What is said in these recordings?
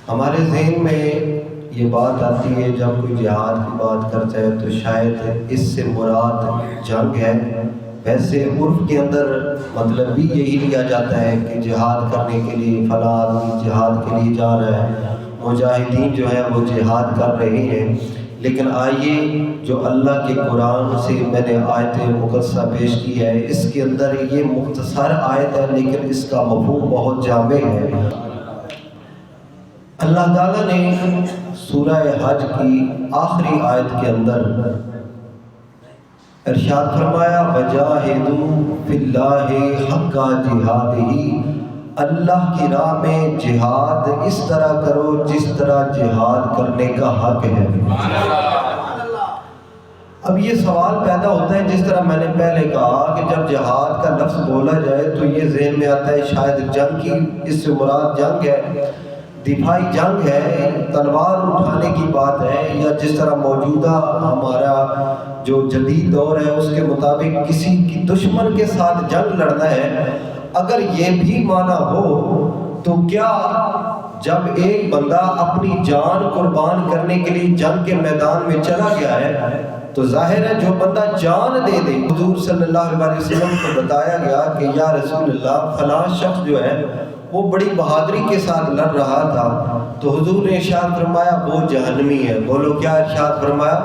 ہمارے ذہن میں یہ بات آتی ہے جب کوئی جہاد کی بات کرتا ہے تو شاید اس سے مراد جنگ ہے. ویسے عرف کے اندر مطلب بھی یہی لیا جاتا ہے کہ جہاد کرنے کے لیے فلاں آدمی جہاد کے لیے جا رہا ہے، مجاہدین جو ہے وہ جہاد کر رہے ہیں. لیکن آئیے جو اللہ کے قرآن سے میں نے آیت مقدسہ پیش کی ہے، اس کے اندر یہ مختصر آیت ہے لیکن اس کا مفہوم بہت جامع ہے. اللہ تعالیٰ نے سورہ حج کی آخری آیت کے اندر ارشاد فرمایا وَجَاهِدُوا فِي اللَّهِ حَقَّ جِهَادِهِ، اللہ کی راہ میں جہاد اس طرح کرو جس طرح جہاد کرنے کا حق ہے. اب یہ سوال پیدا ہوتا ہے، جس طرح میں نے پہلے کہا کہ جب جہاد کا لفظ بولا جائے تو یہ ذہن میں آتا ہے شاید جنگ کی، اس سے مراد جنگ ہے، دفاعی جنگ ہے، تلوار اٹھانے کی بات ہے، یا جس طرح موجودہ ہمارا جو جدید دور ہے اس کے مطابق کسی کی دشمن کے ساتھ جنگ لڑنا ہے. اگر یہ بھی معنی ہو تو کیا جب ایک بندہ اپنی جان قربان کرنے کے لیے جنگ کے میدان میں چلا گیا ہے تو ظاہر ہے جو بندہ جان دے دے، حضور صلی اللہ علیہ وسلم کو بتایا گیا کہ یا رسول اللہ فلاں شخص جو ہے وہ بڑی بہادری کے ساتھ لڑ رہا تھا، تو حضور نے ارشاد فرمایا وہ جہنمی ہے. بولو کیا ارشاد فرمایا؟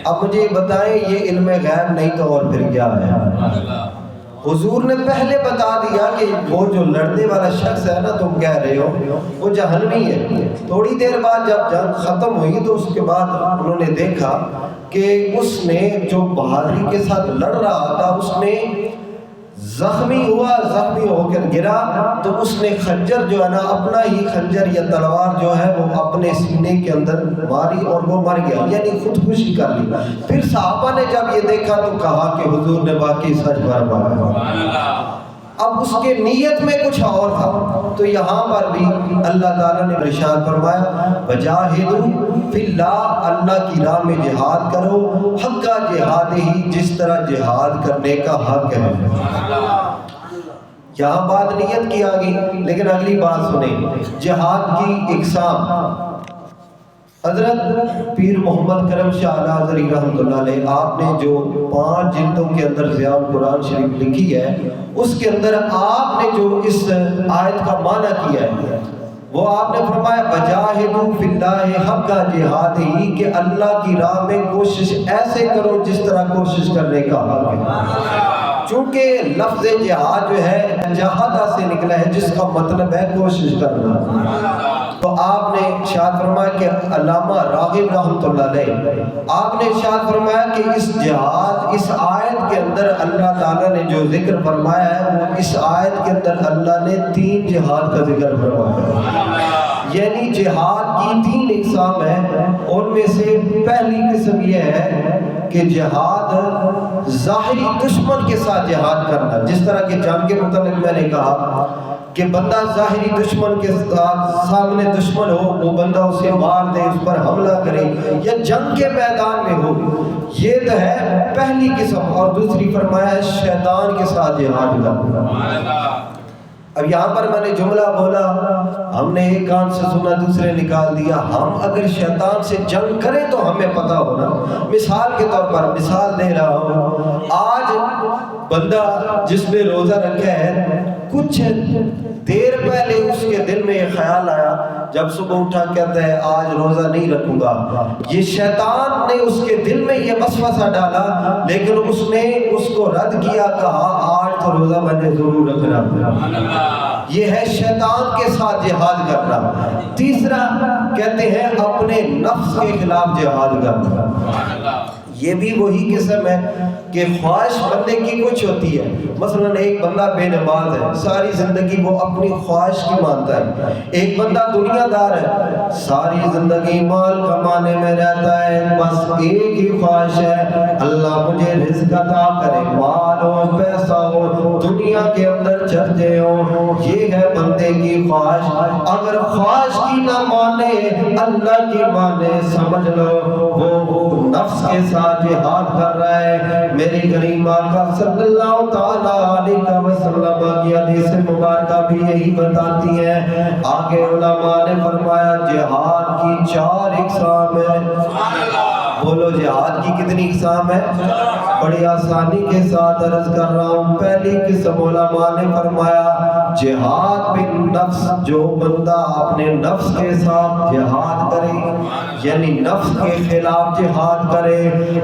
اب مجھے بتائیں یہ علم غیب نہیں تو اور پھر کیا ہے؟ حضور نے پہلے بتا دیا کہ وہ جو لڑنے والا شخص ہے نا تم کہہ رہے ہو وہ جہنمی ہے. تھوڑی دیر بعد جب جنگ ختم ہوئی تو اس کے بعد انہوں نے دیکھا کہ اس نے جو بہادری کے ساتھ لڑ رہا تھا اس نے زخمی ہوا، زخمی ہو کر گرا تو اس نے خنجر جو ہے نا اپنا ہی خنجر یا تلوار جو ہے وہ اپنے سینے کے اندر ماری اور وہ مر گیا، یعنی خودکشی کر لی. پھر صحابہ نے جب یہ دیکھا تو کہا کہ حضور نے واقعی سچ فرمایا. اب اس کے نیت میں کچھ اور تھا، تو یہاں پر بھی اللہ تعالیٰ نے ارشاد فرمایا وَجَاهِدُوا فِي اللَّهِ، اللہ کی راہ میں جہاد کرو، حق جہادِهِ، جس طرح جہاد کرنے کا حق ہے. یہاں بات نیت کی آگئی، لیکن اگلی بات سنیں، جہاد کی اقسام. حضرت پیر محمد کرم شاہ حضری رحمۃ اللہ علیہ آپ نے جو 5 جلدوں کے اندر ضیاء القرآن شریف لکھی ہے اس کے اندر آپ نے جو اس آیت کا معنی کیا ہے وہ آپ نے فرمایا وَجَاهِدُوا فِي اللَّهِ حَقَّ جِهَادِهِ، کہ اللہ کی راہ میں کوشش ایسے کرو جس طرح کوشش کرنے کا حق ہے. چونکہ لفظ جہاد جو ہے جہادہ سے نکلا ہے جس کا مطلب ہے کوشش کرنا. تو آپ نے ارشاد فرمایا کہ علامہ راغب رحمۃ اللہ علیہ آپ نے ارشاد فرمایا کہ اس جہاد، اس آیت کے اندر اللہ تعالیٰ نے جو ذکر فرمایا ہے وہ اس آیت کے اندر اللہ نے 3 جہاد کا ذکر فرمایا ہے. یعنی جہاد کی 3 اقسام ہیں. ان میں سے پہلی قسم یہ ہے کہ جہاد ظاہری دشمن کے ساتھ جہاد کرنا، جس طرح کہ جنگ کے متعلق میں نے کہا کہ بندہ ظاہری دشمن کے ساتھ، سامنے دشمن ہو وہ بندہ اسے مار دے، اس پر حملہ کرے، یا جنگ کے میدان میں ہو، یہ تو ہے پہلی قسم. اور دوسری فرمایا ہے شیطان کے ساتھ جہاد کرنا. اب یہاں پر میں نے جملہ بولا، ہم نے ایک کان سے سنا دوسرے نکال دیا. ہم اگر شیطان سے جنگ کریں تو ہمیں پتہ ہونا. مثال کے طور پر مثال دے رہا ہوں، آج بندہ جس نے روزہ رکھا ہے کچھ دیر پہلے اس کے دل میں یہ خیال آیا، جب صبح اٹھا کہتا ہے آج روزہ نہیں رکھوں گا. یہ شیطان نے اس کے دل میں یہ وسوسہ ڈالا، لیکن اس نے اس کو رد کیا، کہا آج تو روزہ میں نے ضرور رکھنا. یہ ہے شیطان کے ساتھ جہاد کرنا. تیسرا کہتے ہیں اپنے نفس کے خلاف جہاد کرنا. یہ بھی وہی قسم ہے کہ خواہش بندے کی کچھ ہوتی ہے. مثلا ایک بندہ بے نماز ہے، ساری زندگی وہ اپنی خواہش کی مانتا ہے. ایک بندہ دنیا دار ہے، ساری زندگی مال کمانے میں رہتا ہے، بس ایک ہی خواہش ہے اللہ مجھے رزق عطا کرے، مال ہو، پیسہ ہو، دنیا کے اندر چرچے ہوں، یہ ہے بندے کی خواہش۔ اگر خواہش کی نہ مانے اللہ کی مانے، سمجھ لو وہ نفس کے ساتھ جہاد کر رہا ہے۔ میری کریم آقا صلی اللہ تعالیٰ علیہ وسلم کی حدیث مبارکہ بھی یہی بتاتی ہے۔ آگے علماء نے فرمایا جہاد کی 4 اقسام ہے۔ بولو جہاد کی کتنی اقسام ہے؟ بڑی آسانی کے ساتھ عرض کر رہا ہوں۔ پہلی قسم علماء نے فرمایا جہاد بالنفس، جو بندہ اپنے نفس کے ساتھ جہاد کرے، یعنی نفس کے خلاف جہاد کرے،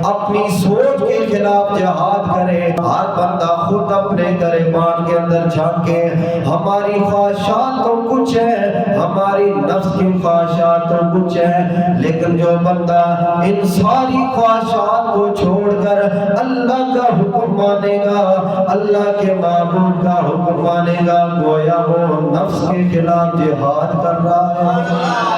اپنی سوچ کے خلاف جہاد کرے۔ ہر بندہ خود اپنے گریبان کے اندر جھانکے، ہماری خواہشات تو کچھ ہے، ہماری نفس کی خواہشات تو کچھ ہے، لیکن جو بندہ ان ساری خواہشات کو چھوڑ کر اللہ کا حکم مانے گا، اللہ کے معبود کا حکم مانے گا، گویا وہ نفس کے خلاف جہاد کر رہا ہے۔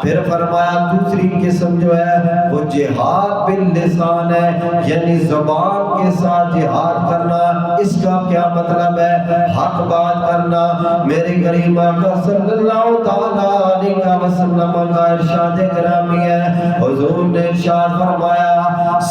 پھر فرمایا دوسری قسم جو ہے وہ جہاد باللسان ہے، یعنی زبان کے ساتھ جہاد کرنا۔ اس کا کیا مطلب ہے؟ حق بات کرنا۔ میرے کریم آقا صلی اللہ تعالیٰ علیہ وسلم کا ارشاد گرامی ہے، حضور نے ارشاد فرمایا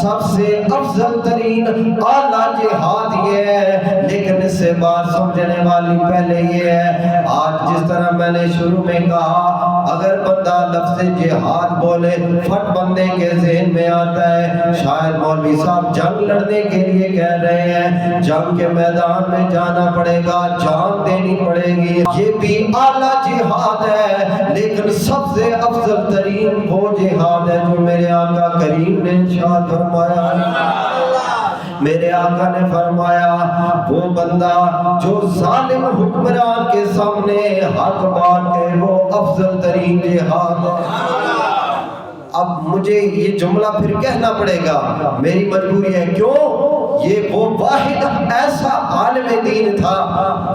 سب سے افضل ترین اعلیٰ جہاد یہ ہے، لیکن اس سے بات سمجھنے والی پہلے یہ ہے، آج جس طرح میں نے شروع میں کہا اگر بندہ لفظ جہاد بولے فٹ بندے کے ذہن میں آتا ہے شاید مولوی صاحب جنگ لڑنے کے لیے کہہ رہے ہیں، جنگ کے میدان میں جانا پڑے گا، جان دینی پڑے گی، یہ بھی اعلیٰ جہاد ہے، لیکن سب سے افضل ترین وہ جہاد ہے جو میرے آقا کریم نے ارشاد فرمایا۔ میرے آقا نے فرمایا وہ بندہ جو ظالم حکمران کے سامنے حق بات کے، وہ افضل ترین جہاد ہے۔ اب مجھے یہ جملہ پھر کہنا پڑے گا، میری مجبوری ہے، کیوں؟ یہ وہ واحد ایسا عالم دین تھا،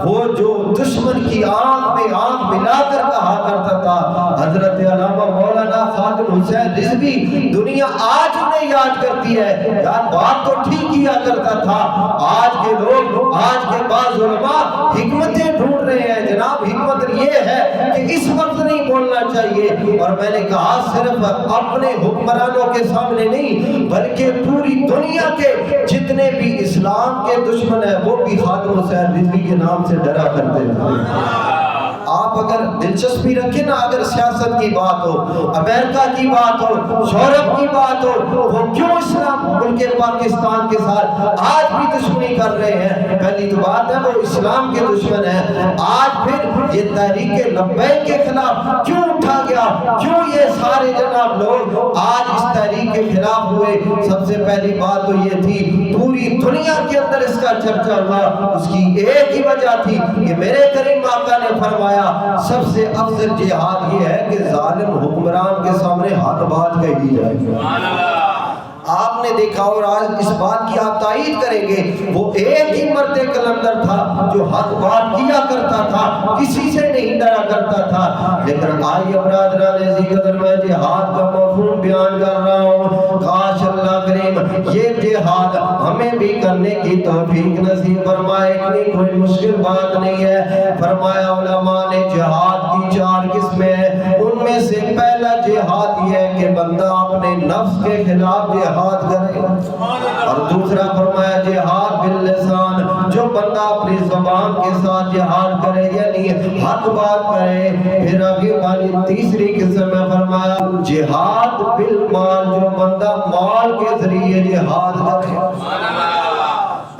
وہ جو دشمن کی آنکھ میں آنکھ ملا کر کہا کرتا تھا۔ حضرت علامہ مولانا خادم حسین رضوی دنیا آج انہیں یاد کرتی ہے، یار بات تو ٹھیک کیا کرتا تھا۔ آج کے لوگ، آج کے بعض علماء حکمتیں ڈھونڈ رہے ہیں، جناب حکمت یہ ہے کہ اس وقت نہیں بولنا چاہیے، اور میں نے کہا صرف اپنے حکمرانوں کے سامنے نہیں بلکہ پوری دنیا کے جتنے بھی اسلام کے دشمن ہیں وہ بھی خادم حسین رضوی کے نام سے ڈرا کرتے ہیں۔ آپ اگر دلچسپی رکھیں نا، اگر سیاست کی بات ہو، امریکہ کی بات ہو، یورپ کی بات ہو، وہ کیوں اسلام ملک پاکستان کے ساتھ آج بھی دشمنی کر رہے ہیں؟ پہلی تو بات ہے وہ اسلام کے دشمن ہیں۔ آج پھر یہ تحریک لبیک کے خلاف کیوں اٹھا گیا؟ کیوں یہ سارے جناب لوگ آج اس تحریک کے خلاف ہوئے؟ سب سے پہلی بات تو یہ تھی، پوری دنیا کے اندر اس کا چرچا ہوا، اس کی ایک ہی وجہ تھی کہ میرے کریم آقا نے فرمایا سب سے افضل جہاد یہ ہے کہ ظالم حکمران کے سامنے حق بات کہی جائے۔ آپ نے دیکھا اور آج اس بات کی آپ تائید کریں گے، وہ ایک ہی مرد کلندر تھا جو حق بات کیا کرتا تھا، کسی سے نہیں ڈرا کرتا تھا۔ لیکن آئیے برادران عزیز، میں جہاد کا مفہوم بیان کر رہا ہوں، کاش اللہ کریم یہ جہاد ہمیں بھی کرنے کی توفیق نصیب فرمائے، اتنی کوئی مشکل بات نہیں ہے۔ فرمایا علماء نے جہاد کی 4 قسمیں ہیں، ان میں سے پہلا جہاد یہ ہے کہ بندہ اپنے نفس کے خلاف جہاد کرے، اور دوسرا فرمایا جہاد باللسان، جو بندہ اپنی زبان کے ساتھ جہاد کرے یعنی حق بات کرے۔ پھر آگے والی تیسری قسم میں فرمایا جہاد بالمال، جو بندہ مال کے ذریعے جہاد کرے۔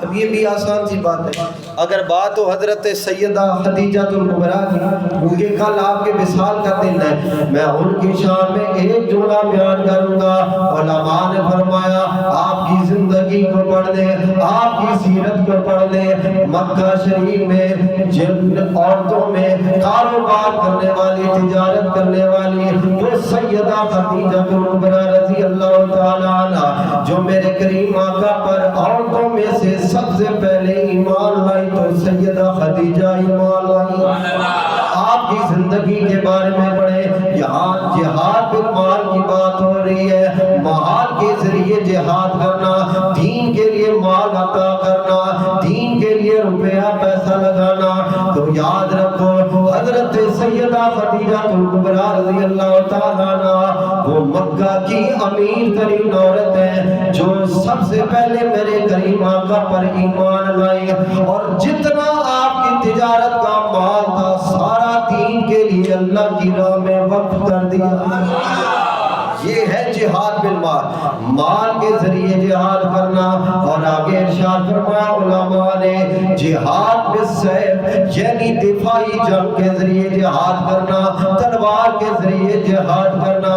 اب یہ بھی آسان سی بات ہے، اگر بات ہو حضرت سیدہ خدیجہ الکبریٰ کی، کیونکہ کل آپ کے وصال کا دن ہے، میں ان کی شان میں ایک جملہ بیان کروں گا۔ علماء نے فرمایا آپ کی زندگی کو پڑھ لیں، آپ کی سیرت کو پڑھ لیں، مکہ شریف میں جن عورتوں میں کاروبار کرنے والی، تجارت کرنے والی وہ سیدہ خدیجہ الکبریٰ رضی اللہ تعالیٰ عنہ، جو میرے کریم آقا پر عورتوں میں سے سب سے پہلے ایمان لائی تو سیدہ خدیجہ ایمان لائی۔ آپ کی زندگی کے بارے میں پڑھیں، یہاں جہاد بالمال کی بات ہو رہی ہے، مال کے ذریعے جہاد کرنا، دین کے لیے مال عطا کرنا، دین کے لیے روپیہ رضی اللہ تعالیٰ عنہ وہ مکہ کی امیر ترین عورت ہے جو سب سے پہلے میرے کریم آقا پر ایمان لائی، اور جتنا آپ کی تجارت کا مال تھا سارا دین کے لیے اللہ کی راہ میں وقف کر دیا۔ یہ ہے جہاد بالمال، مال کے ذریعے جہاد کرنا۔ اور آگے ارشاد فرمایا علماء نے جہاد بالسیف یعنی دفاعی جنگ کے ذریعے جہاد کرنا، تلوار کے ذریعے جہاد کرنا۔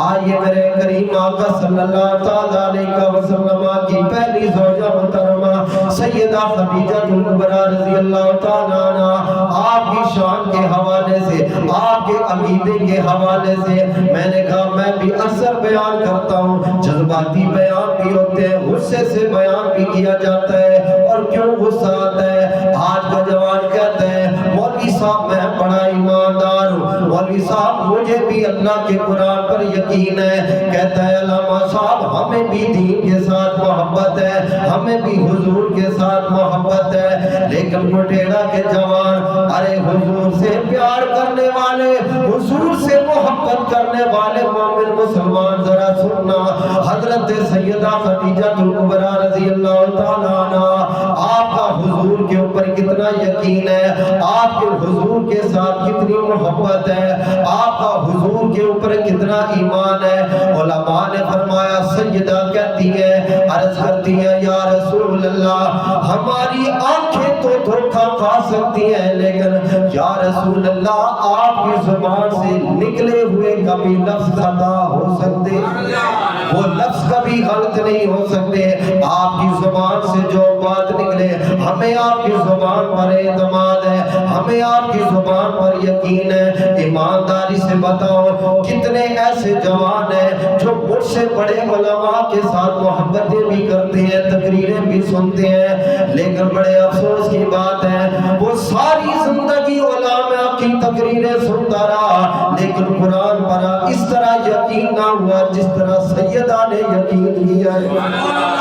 آئیے میرے کریم آقا صلی اللہ تعالیٰ علیہ وسلم کی پہلی زوجہ محترمہ سیدہ خدیجہ کبریٰ رضی اللہ تعالیٰ عنہ، آپ کی شان کے حوالے سے، آپ کے عقیدے کے حوالے سے میں نے کہا میں بھی اثر بیان کرتا ہوں، جذباتی بیان بھی ہوتے ہیں، غصے سے بیان بھی کیا جاتا ہے۔ اور کیوں غصہ آتا ہے؟ آج کا جوان کہتا ہے مولوی صاحب میں بڑا ایماندار ہوں، مولوی صاحب مجھے بھی اللہ کے قرآن پر یقین ہے، کہتا ہے علامہ صاحب ہمیں بھی دین کے ساتھ محبت ہے، ہمیں بھی حضور کے ساتھ محبت ہے۔ لیکن مٹیڑا کے جوان ارے حضور سے پیار کرنے والے، حضور سے محبت کرنے والے مومن مسلمان ذرا سننا، حضرت سیدہ خدیجہ کبریٰ رضی اللہ تعالیٰ عنہ آپ کا حضور کے اوپر کتنا یقین ہے، آپ کے حضور کے ساتھ کتنی محبت ہے، آپ کا حضور کے اوپر کتنا ایمان ہے۔ علماء نے فرمایا سیدہ کہتی ہے، عرض کرتی ہے یا رسول اللہ ہماری آنکھیں تو دھوکہ کھا سکتی ہیں لیکن یا رسول اللہ آپ کی زبان سے نکلے ہوئے کبھی لفظ خطا ہو سکتے، وہ لفظ کبھی غلط نہیں ہو سکتے۔ آپ کی زبان سے جو بات نکلے ہمیں آپ کی زبان پر اعتماد ہے، ہمیں آپ کی زبان پر یقین ہے۔ ایمانداری سے بتاؤ کتنے ایسے جوان ہیں جو مجھ سے بڑے علماء کے ساتھ محبتیں بھی کرتے ہیں، تقریریں بھی سنتے ہیں، لیکن بڑے افسوس کی بات ہے وہ ساری زندگی علماء کی تقریریں سنتا رہا لیکن قرآن پر اس طرح یقین نہ ہوا جس طرح سیدہ نے یقین کیا ہے۔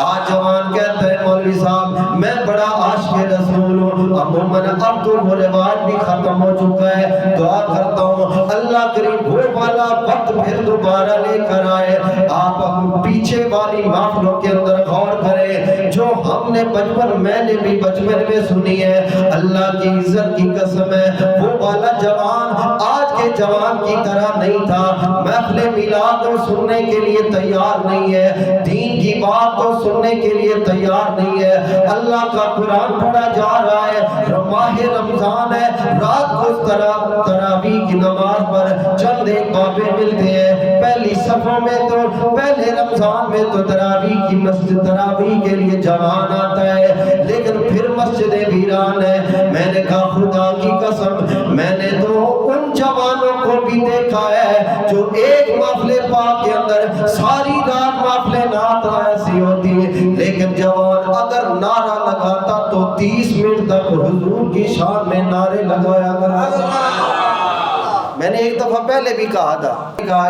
آج جوان کہتا ہے مولوی صاحب میں بڑا عاشق رسول ہوں، عموماً اب تو وہ رواج بھی ختم ہو چکا ہے، دعا کرتا ہوں اللہ کریم وہ والا وقت پھر دوبارہ لے کر آئے۔ آپ پیچھے والی محفلوں کے اندر غور کریں جو ہم نے بچپن میں نے بھی بچپن میں سنی ہے، اللہ کی عزت کی قسم ہے وہ والا جوان آج کے جوان کی طرح نہیں تھا، محفل میلاد تو سننے کے لیے تیار نہیں ہے، دین کی بات تو سننے کے لیے تیار نہیں ہے، اللہ کا قرآن پڑھا جا رہا ہے، ماہ رمضان ہے، رات کو تراویح کی نماز پر چند ایک بابے ملتے ہیں، پہلی صفوں میں تو پہلے رمضان میں تو تراویح کی مسجد تراویح کے لیے جوان آتا ہے لیکن پھر مسجد ویران ہے۔ میں نے کہا خدا کی قسم میں نے تو ان جوانوں کو بھی دیکھا ہے جو ایک محفل پاک کے اندر ساری رات محفل نعت ایسی ہوتی ہے لیکن جوان اگر نعرہ لگاتا تو 30 منٹ تک حضور کی شان میں نعرے لگایا کرتا۔ میں نے ایک دفعہ پہلے بھی کہا تھا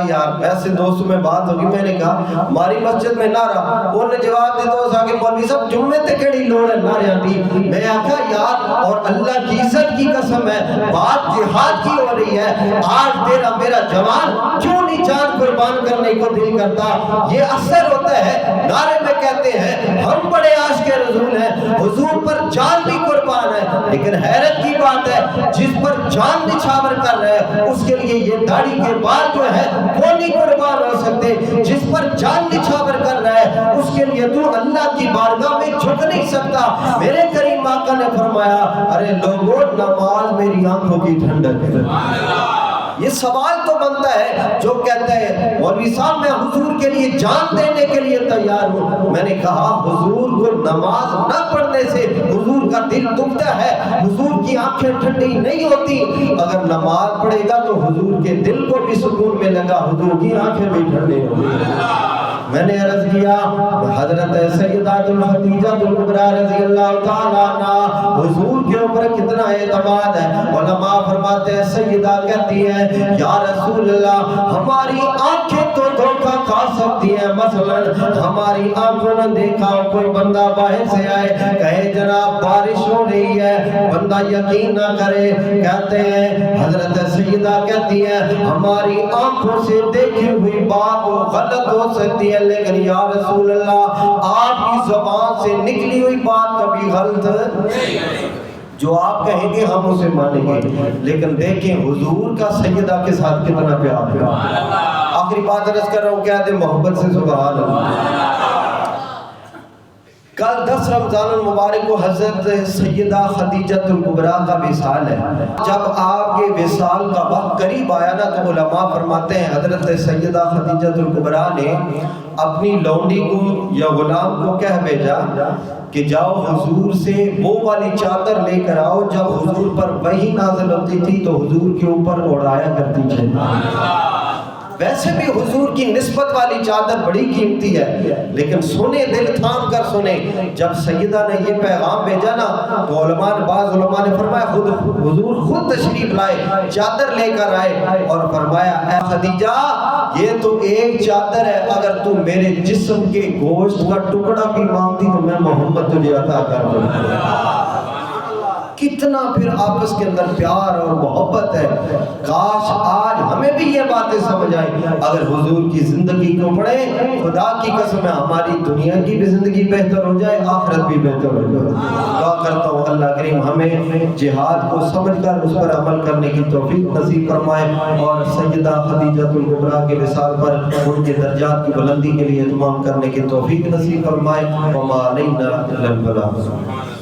یار ایسے دوستوں میں بات ہوگی، میں نے کہا ہماری مسجد میں نعرہ، انہوں نے جواب دیتا ہو کہ مولوی صاحب جمعے تے کیڑی لوڑ ہے نعرے دی؟ میں آکھا یار اور اللہ کی عزت کی قسم ہے بات جہاد کی ہو رہی ہے، آج تیرا میرا جوان کیوں نہیں جان قربان کرنے کو دل کرتا؟ یہ اثر ہوتا ہے نعرے میں کہتے ہیں ہم بڑے عاشق رسول ہیں، حضور پر جان بھی قربان ہے، لیکن حیرت کی بات ہے جس پر جان نچھاور کر رہے ہیں اس کے لیے یہ داڑھی کے بال جو ہے وہ نہیں قربان ہو سکتے، جس پر جان نچھاور کر رہا ہے اس کے لیے تو اللہ کی بارگاہ میں جھک نہیں سکتا۔ میرے کریم آقا نے فرمایا ارے لوگوں نماز میری آنکھوں کی ٹھنڈک ہے۔ یہ سوال تو بنتا ہے جو کہتا ہے مولوی صاحب میں حضور کے لیے جان دینے کے لیے تیار ہوں، میں نے کہا حضور کو نماز نہ پڑھنے سے حضور کا دل دکھتا ہے، حضور کی آنکھیں ٹھنڈی نہیں ہوتی، اگر نماز پڑھے گا تو حضور کے دل کو بھی سکون ملے گا، حضور کی آنکھیں بھی ٹھنڈی ہوں گی۔ میں نے عرض کیا حضرت سیدہ خدیجہ کبریٰ رضی اللہ تعالیٰ عنہ حضور کے اوپر کتنا اعتماد ہے، علماء فرماتے ہیں سیدہ کہتی ہیں یا رسول اللہ ہماری آنکھیں تو دھوکہ کھا سکتی ہیں. مثلا ہماری آنکھوں نے دیکھا کوئی بندہ باہر سے آئے کہے جناب بارش ہو رہی ہے, بندہ یقین نہ کرے, کہتے ہیں حضرت سیدہ کہتی ہے ہماری آنکھوں سے دیکھی ہوئی بات غلط ہو سکتی ہے, لیکن یا رسول اللہ آپ کی زبان سے نکلی ہوئی بات کبھی غلط نہیں. جو آپ کہیں گے ہم اسے مانیں گے. لیکن دیکھیں حضور کا سیدہ کے ساتھ کتنا پیار ہے. آخری بات عرض کر رہا ہوں, کہتے ہیں محبت سے سبحان اللہ. کل 10 رمضان المبارک کو حضرت سیدہ خدیجہ الکبریٰ کا وصال ہے. جب آپ کے وصال کا وقت قریب آیا نا تو علماء فرماتے ہیں حضرت سیدہ خدیجہ الکبریٰ نے اپنی لونڈی کو یا غلام کو کہہ بھیجا کہ جاؤ حضور سے وہ والی چادر لے کر آؤ جب حضور پر وحی نازل ہوتی تھی تو حضور کے اوپر اڑایا کرتی تھی. ویسے بھی حضور کی نسبت والی چادر بڑی قیمتی ہے, لیکن سنے دل تھام کر سنے. جب سیدہ نے یہ پیغام بھیجا نا تو بعض علماء نے فرمایا حضور خود تشریف لائے, چادر لے کر آئے اور فرمایا اے خدیجہ یہ تو ایک چادر ہے, اگر تو میرے جسم کے گوشت کا ٹکڑا بھی مانگتی تو میں محمد تجھے عطا کر دوں. کتنا پھر آپس کے اندر پیار اور محبت ہے. کاش آج ہمیں بھی یہ باتیں سمجھ آئیں. اگر حضور کی زندگی کو پڑھیں خدا کی قسم ہے ہماری دنیا کی بھی زندگی بہتر ہو جائے, آخرت بھی بہتر ہو جائے. دعا کرتا ہوں اللہ کریم ہمیں جہاد کو سمجھ کر اس پر عمل کرنے کی توفیق نصیب فرمائے, اور سیدہ خدیجہ الکبریٰ کے وصال پر ان کے درجات کی بلندی کے لیے اہتمام کرنے کی توفیق نصیب فرمائے. وما علینا الا البلاغ.